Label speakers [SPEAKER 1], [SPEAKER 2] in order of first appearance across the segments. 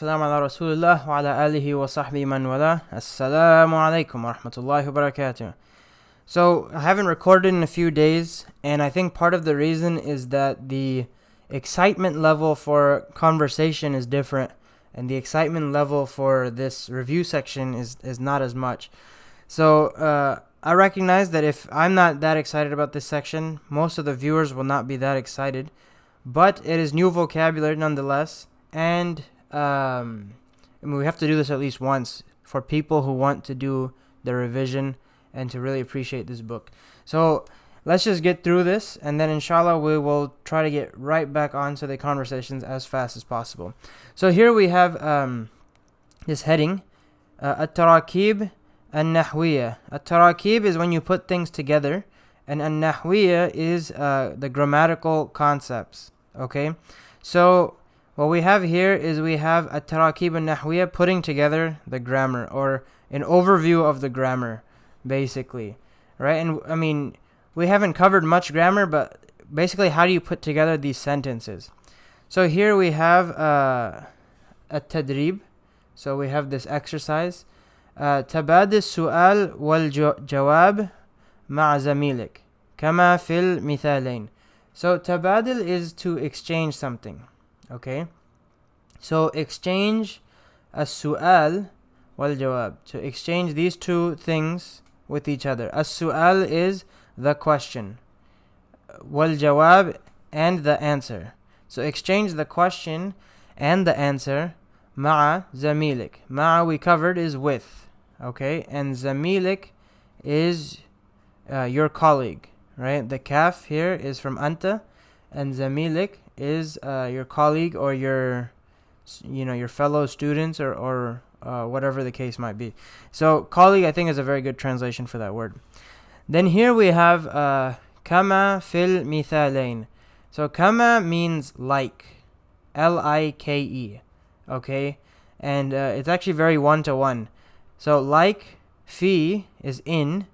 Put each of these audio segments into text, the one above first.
[SPEAKER 1] السلام على رسول الله وعلى آله وصحبه من والاه. Assalamu alaikum wa rahmatullahi wa barakatuh. So, I haven't recorded in a few days, and I think part of the reason is that the excitement level for conversation is different, and the excitement level for this review section is not as much. So, I recognize that if I'm not that excited about this section, most of the viewers will not be that excited, but it is new vocabulary nonetheless, and we have to do this at least once for people who want to do the revision and to really appreciate this book. So let's just get through this, and then inshallah we will try to get right back onto the conversations as fast as possible. So here we have this heading, At-Tarakib An-Nahwiya. At-Tarakib is when you put things together, and An-Nahwiya is the grammatical concepts. Okay, so what we have here is we have At-Tarakib An-Nahwiya, putting together the grammar, or an overview of the grammar, basically, right? And I mean, we haven't covered much grammar, but basically how do you put together these sentences? So here we have At-Tadrib. So we have this exercise. تبادل السؤال والجواب مع زميلك كما في المثالين. So تبادل is to exchange something. Okay, so exchange as-su'al wal-jawab, to exchange these two things with each other. As-su'al is the question, wal-jawab and the answer. So exchange the question and the answer. Ma'a zamilik. Ma'a we covered is with, okay, and zamilik is your colleague, right? The kaf here is from anta, and zamilik is your colleague, or your fellow students, or whatever the case might be. So colleague, I think, is a very good translation for that word. Then here we have kama fil mithalain. So kama means like, like, okay, and it's actually very one-to-one. So like, fi is in,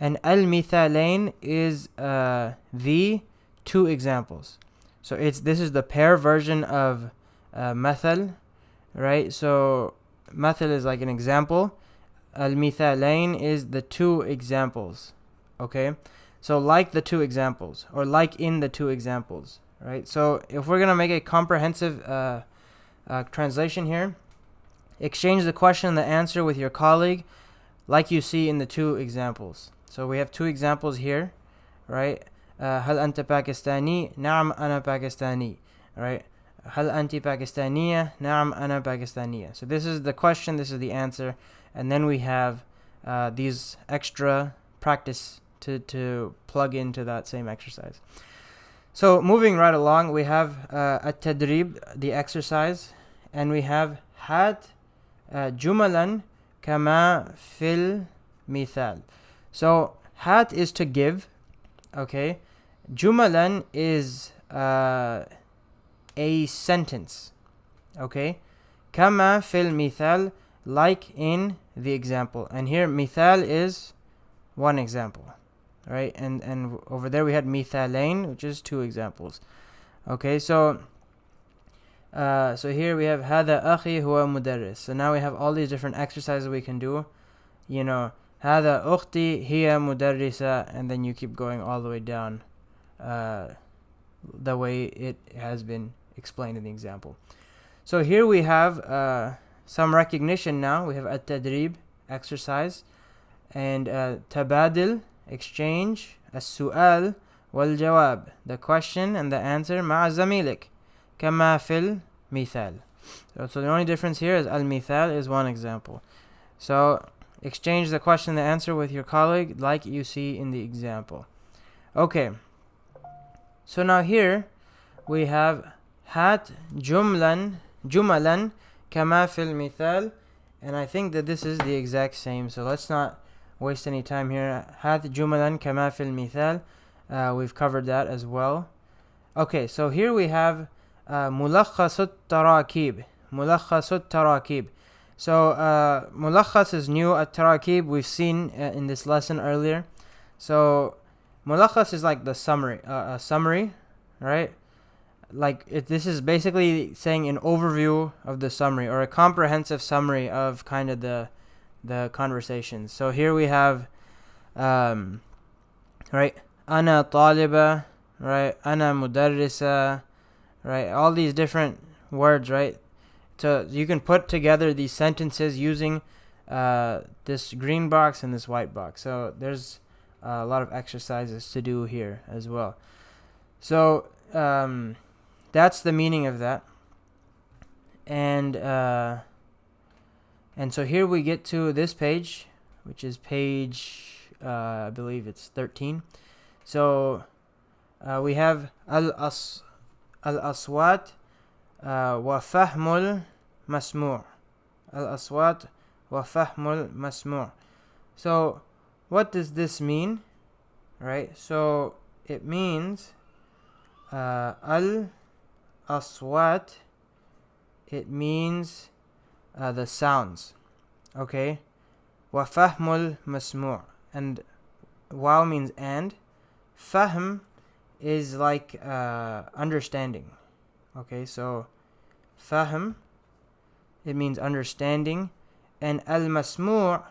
[SPEAKER 1] and al-mithalain is the two examples. So this is the pair version of mathal, right? So mathal is like an example. Al-mithalain is the two examples, okay? So like the two examples, or like in the two examples, right? So if we're going to make a comprehensive translation here, exchange the question and the answer with your colleague like you see in the two examples. So we have two examples here, right? هل أنت باكستاني؟ نعم أنا باكستاني. Right? هل أنت باكستانية؟ نعم أنا باكستانية. So this is the question, this is the answer, and then we have these extra practice to plug into that same exercise. So moving right along, we have At-Tadrib, the exercise, and we have Hat Jumalan Kama Fil Mithal. So Hat is to give. Okay, Jumalan is a sentence. Okay, Kama fil mithal, like in the example. And here mithal is one example, right? And over there we had mithalain, which is two examples. Okay, so here we have hada akhi huwa mudarris. So now we have all these different exercises we can do. هذا أختي هي مدرسة, and then you keep going all the way down the way it has been explained in the example. So here we have some recognition now. We have At-Tadrib, exercise, and Tabadil, exchange, As-Su'al wal-Jawab, the question and the answer, مع زميلك كما في المثال. So the only difference here is Al-Mithal is one example. So exchange the question and the answer with your colleague like you see in the example. Okay. So now here we have Hat Jumalan Kama fil Mithal, and I think that this is the exact same. So let's not waste any time here. Hat Jumalan Kama fil Mithal. We've covered that as well. Okay, so here we have Mulakhasut Tarakib. Mulakhasut Tarakib. So Mulakhas is new. At-Tarakib we've seen in this lesson earlier. So Mulakhas is like the summary, summary, right? this is basically saying an overview of the summary or a comprehensive summary of kind of the conversations. So here we have right, ana taliba, right, ana mudarrisa, right, all these different words, right? So you can put together these sentences using this green box and this white box. So there's a lot of exercises to do here as well. So that's the meaning of that. And so here we get to this page, which is page, I believe it's 13. So we have al-aswat wa fahmul masmu'. Al-aswat wa fahmul masmu'. So what does this mean? Right? So it means al-aswat, it means the sounds. Okay? Wa fahmul masmu'. And waw means and. Fahm is like understanding. Okay, so fahm, it means understanding. And al-masmu',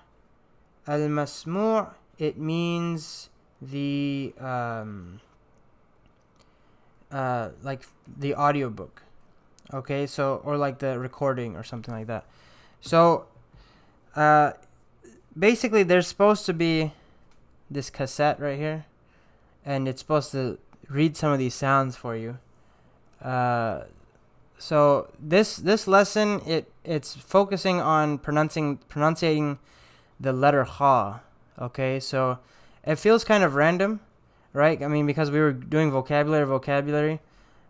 [SPEAKER 1] it means the like the audiobook. Okay, so, or like the recording or something like that. So basically there's supposed to be this cassette right here, and it's supposed to read some of these sounds for you. So this lesson, it's focusing on pronouncing the letter kha. Okay, so it feels kind of random, right? I mean, because we were doing vocabulary,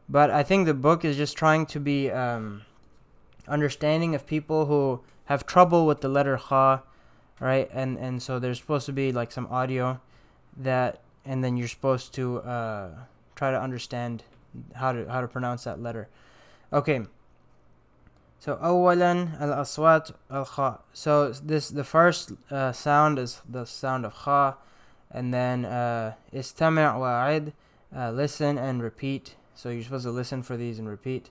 [SPEAKER 1] but I think the book is just trying to be understanding of people who have trouble with the letter kha, right? And so there's supposed to be like some audio that, and then you're supposed to try to understand how to pronounce that letter. Okay. So awalan al-aswat al-kha. So the first sound is the sound of kha, and then istami' wa'id, listen and repeat. So you're supposed to listen for these and repeat.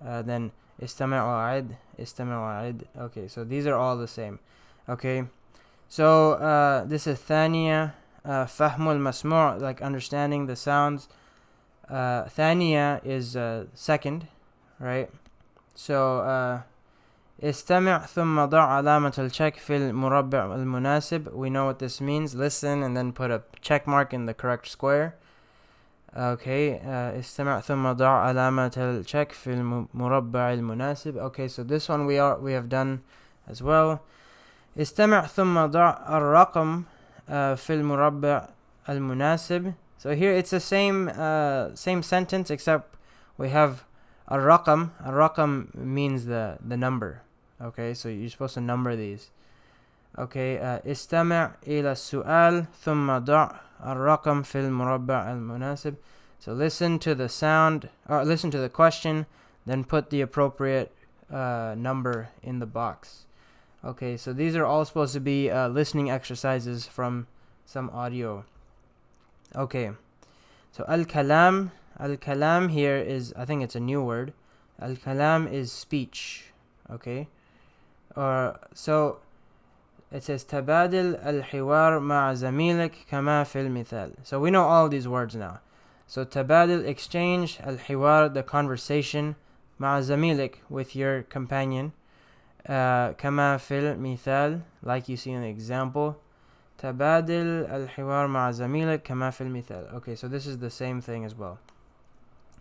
[SPEAKER 1] Then istami' wa'id, istami' wa'id. Okay, so these are all the same. Okay. So this is thaniya, fahmul masmu', like understanding the sounds. Thaniya is second, right? So استمع ثم ضع علامة الcheck في المربع المناسب. We know what this means. Listen and then put a check mark in the correct square. Okay. استمع ثم ضع علامة الcheck في المربع المناسب. Okay, so this one we have done as well. استمع ثم ضع الرقم في المربع المناسب. So here it's the same sentence, except we have الرقم. الرقم means the number. Okay, so you're supposed to number these. Okay, استمع إلى السؤال ثم ضع الرقم في المربع المناسب. So listen to the sound, or listen to the question, then put the appropriate number in the box. Okay, so these are all supposed to be listening exercises from some audio. Okay, so al-kalam here is, I think it's a new word. Al-kalam is speech. Okay, so it says تبادل الحوار مع زميلك كما في المثال. So we know all of these words now. So تبادل, exchange, الحوار, the conversation, مع زميلك, with your companion, كما في المثال, like you see in the example. تبادل الحوار مع زميلك كما في المثال. Okay, so this is the same thing as well.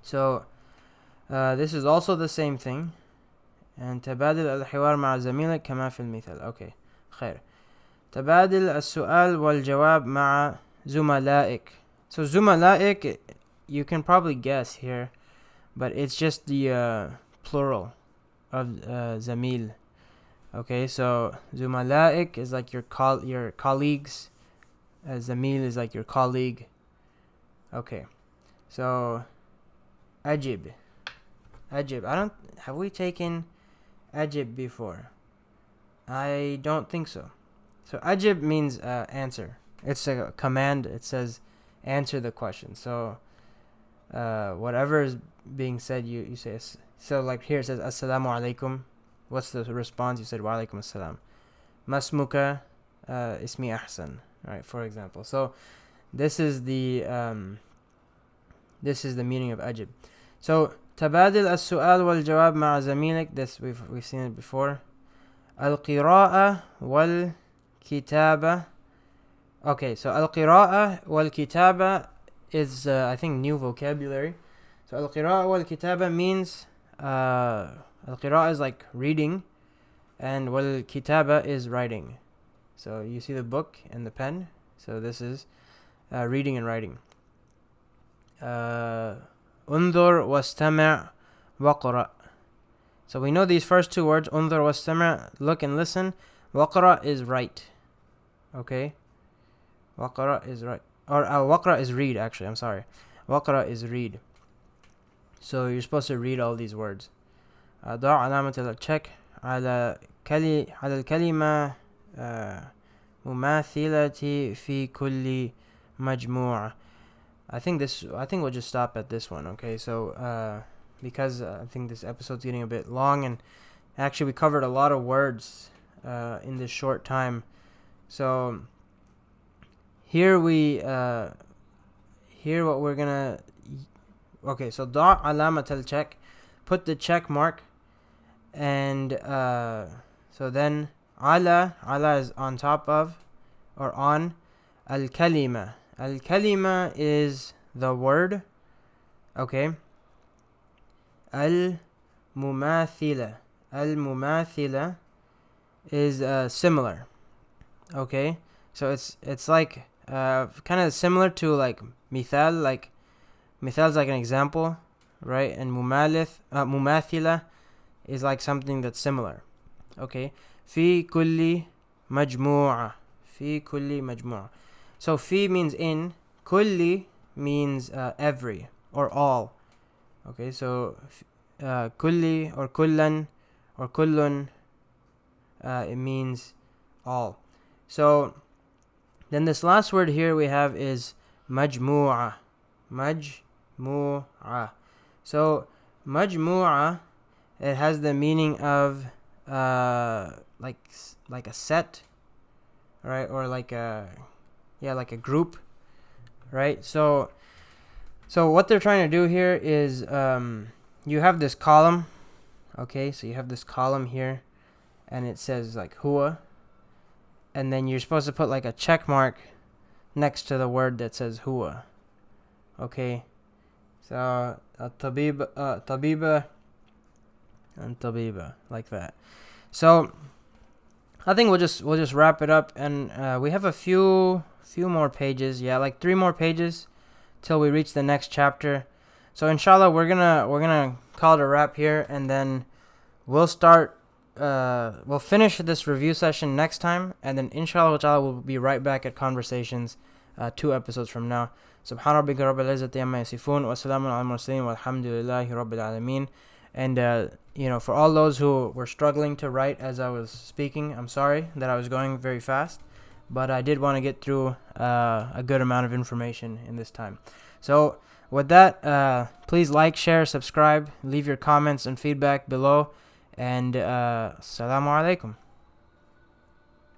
[SPEAKER 1] So this is also the same thing. And تبادل الحوار مع زميلك كما في المثال. Okay, خير. تبادل السؤال والجواب مع زملائك. So زملائك, you can probably guess here, but it's just the plural of زميل. Okay, so زملائك is like your colleagues. زميل is like your colleague. Okay, so أجب. Have we taken أجب before? I don't think so. So أجب means answer. It's a command. It says answer the question. So whatever is being said, you say. So like here it says Assalamu alaikum. What's the response? You said Wa alaikum assalam. Masmuka ismi ahsan. Right, for example. So this is the meaning of ajib. So تبادل السؤال والجواب مع زميلك. This we've seen it before. القراءة والكتابة. Okay, so القراءة والكتابة is I think new vocabulary. So القراءة والكتابة means القراءة is like reading, and والكتابة is writing. So you see the book and the pen. So this is reading and writing. انظر واستمع وقرأ. So we know these first two words, انظر واستمع, look and listen. وقرأ is write. Okay? وقرأ is write. Or وقرأ is read, actually. I'm sorry. وقرأ is read. So you're supposed to read all these words. ضع علامة الcheck على الكلمة مماثلة في كل مجموعة. I think we'll just stop at this one, okay? So, because I think this episode's getting a bit long, and actually we covered a lot of words in this short time. So, here what we're gonna... Okay, so ضع علامة الcheck, put the check mark, and so then ala is on top of, or on, al-kalima. Al-kalima is the word, okay? Al-mumathila. Al-mumathila is similar, okay? So it's like kind of similar to like mithal. Like mithal is like an example, right? And mumathila is like something that's similar, okay? Fi kulli majmu'a. Fi kulli majmu'a. So fi means in, kulli means every or all. Okay, so kulli or kullan or kullun, it means all. So then this last word here we have is majmu'a. Majmu'a. So majmu'a, it has the meaning of like a set, right? Or like a group, right? So what they're trying to do here is you have this column, okay? So you have this column here, and it says like huwa, and then you're supposed to put like a check mark next to the word that says huwa, okay? So tabiba and tabiba, like that. So I think we'll just wrap it up, and we have a few more pages, like 3 more pages till we reach the next chapter. So inshallah we're gonna call it a wrap here, and then we'll finish this review session next time, and then inshallah we'll be right back at Conversations 2 episodes from now. Subhana rabbika rabbil izzati amma yasifun wa salamun alal mursalin walhamdulillahi rabbil alamin. And for all those who were struggling to write as I was speaking, I'm sorry that I was going very fast, but I did want to get through a good amount of information in this time. So with that, please like, share, subscribe, leave your comments and feedback below, and assalamu alaikum.